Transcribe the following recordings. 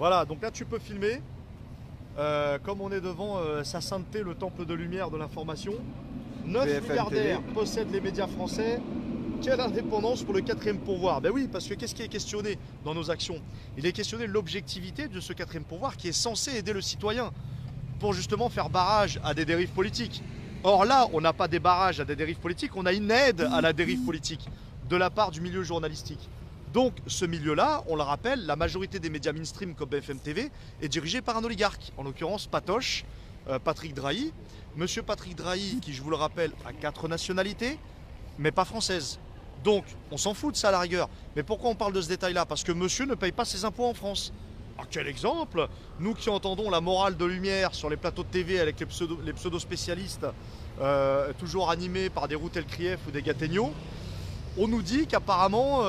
Voilà, donc là tu peux filmer. Comme on est devant sa sainteté, le temple de lumière de l'information. 9 BFM milliardaires TV. possèdent les médias français. Quelle indépendance pour le quatrième pourvoir? Ben oui, parce que qu'est-ce qui est questionné dans nos actions? Il est questionné l'objectivité de ce quatrième pourvoir qui est censé aider le citoyen pour justement faire barrage à des dérives politiques. Or là, on n'a pas des barrages à des dérives politiques, on a une aide à la dérive politique de la part du milieu journalistique. Donc ce milieu-là, on le rappelle, la majorité des médias mainstream comme BFM TV est dirigée par un oligarque, en l'occurrence Patoche, Patrick Drahi. Monsieur Patrick Drahi, qui je vous le rappelle, a 4 nationalités, mais pas françaises. Donc on s'en fout de ça à la rigueur. Mais pourquoi on parle de ce détail-là? Parce que monsieur ne paye pas ses impôts en France. Ah, quel exemple! Nous qui entendons la morale de lumière sur les plateaux de TV avec les pseudo-spécialistes, toujours animés par des Routel Krief ou des Gattegno, on nous dit qu'apparemment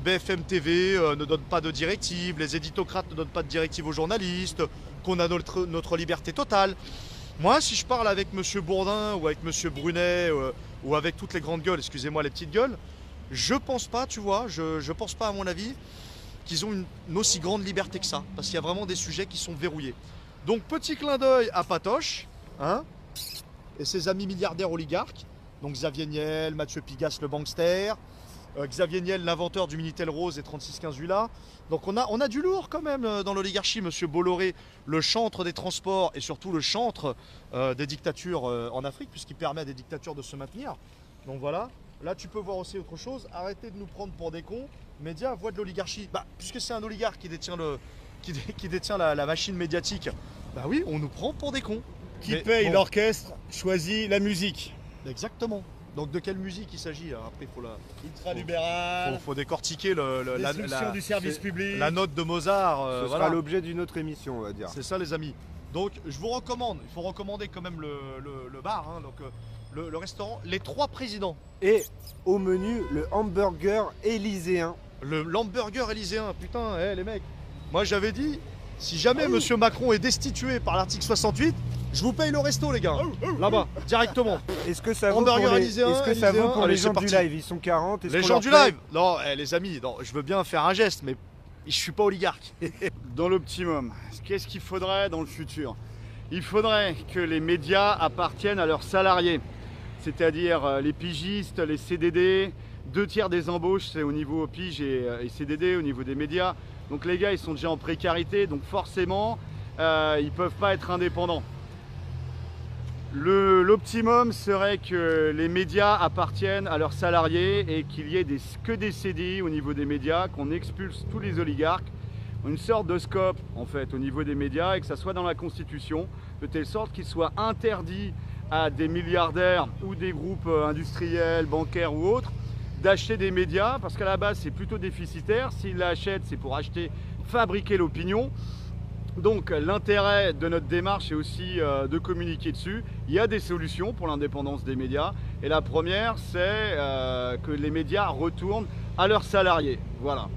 BFM TV ne donne pas de directives, les éditocrates ne donnent pas de directives aux journalistes, qu'on a notre liberté totale. Moi, si je parle avec monsieur Bourdin ou avec monsieur Brunet ou avec toutes les grandes gueules, excusez-moi les petites gueules, je pense pas, tu vois, je pense pas à mon avis qu'ils ont une aussi grande liberté que ça, parce qu'il y a vraiment des sujets qui sont verrouillés. Donc petit clin d'œil à Patoche, hein, et ses amis milliardaires oligarques, donc Xavier Niel, Mathieu Pigasse le bankster, Xavier Niel l'inventeur du Minitel Rose et 3615 ULA. Donc on a du lourd quand même dans l'oligarchie, monsieur Bolloré, le chantre des transports et surtout le chantre des dictatures en Afrique, puisqu'il permet à des dictatures de se maintenir. Donc voilà. Là, tu peux voir aussi autre chose. Arrêtez de nous prendre pour des cons. Média, voix de l'oligarchie. Bah, puisque c'est un oligarque qui détient, qui détient la machine médiatique, bah oui, on nous prend pour des cons. Qui paye bon, l'orchestre choisit la musique. Exactement. Donc de quelle musique il s'agit? Après, il Ultra-libéral, faut décortiquer destruction du service public. la note de Mozart. Ce voilà. sera l'objet d'une autre émission, on va dire. C'est ça, les amis. Donc, je vous recommande. Il faut recommander quand même le bar. Hein, donc, le restaurant, les 3 présidents. Et au menu, le hamburger élyséen. L'hamburger élyséen, putain, les mecs. Moi j'avais dit, si jamais monsieur Macron est destitué par l'article 68, je vous paye le resto, les gars. Là-bas, directement. Est-ce que ça vaut Hamburger pour les, élyséen, est-ce que ça vaut pour allez, les gens c'est du parti. live? Ils sont 40. Les gens du live. Non, les amis, non, je veux bien faire un geste, mais je suis pas oligarque. Dans l'optimum, qu'est-ce qu'il faudrait dans le futur? Il faudrait que les médias appartiennent à leurs salariés, c'est-à-dire les pigistes, les CDD. 2 tiers des embauches, c'est au niveau pige et CDD, au niveau des médias. Donc les gars, ils sont déjà en précarité, donc forcément, ils ne peuvent pas être indépendants. L'optimum serait que les médias appartiennent à leurs salariés et qu'il y ait que des CDI au niveau des médias, qu'on expulse tous les oligarques, une sorte de scope en fait au niveau des médias et que ça soit dans la Constitution, de telle sorte qu'il soit interdit à des milliardaires ou des groupes industriels, bancaires ou autres d'acheter des médias, parce qu'à la base c'est plutôt déficitaire. S'ils l'achètent, c'est pour acheter, fabriquer l'opinion. Donc l'intérêt de notre démarche est aussi de communiquer dessus. Il y a des solutions pour l'indépendance des médias, et la première c'est que les médias retournent à leurs salariés. Voilà.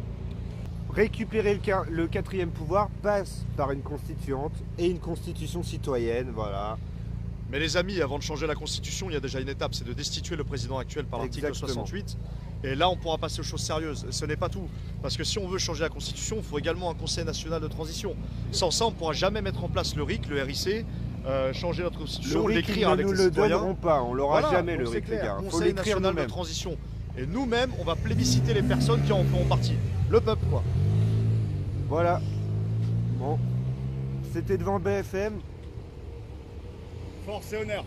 Récupérer le quatrième pouvoir passe par une constituante et une constitution citoyenne, voilà. Mais les amis, avant de changer la Constitution, il y a déjà une étape, c'est de destituer le président actuel par l'article 68. Et là, on pourra passer aux choses sérieuses. Et ce n'est pas tout. Parce que si on veut changer la Constitution, il faut également un Conseil national de transition. Sans ça, on ne pourra jamais mettre en place le RIC, le RIC, changer notre Constitution, l'écrire avec les citoyens. Ils ne nous le donneront pas, on l'aura jamais le RIC, les gars. Il faut Conseil l'écrire national de nous-mêmes. transition. Et nous-mêmes, on va plébisciter les personnes qui en feront partie. Le peuple, quoi. Voilà. Bon. C'était devant BFM. Force et honneur.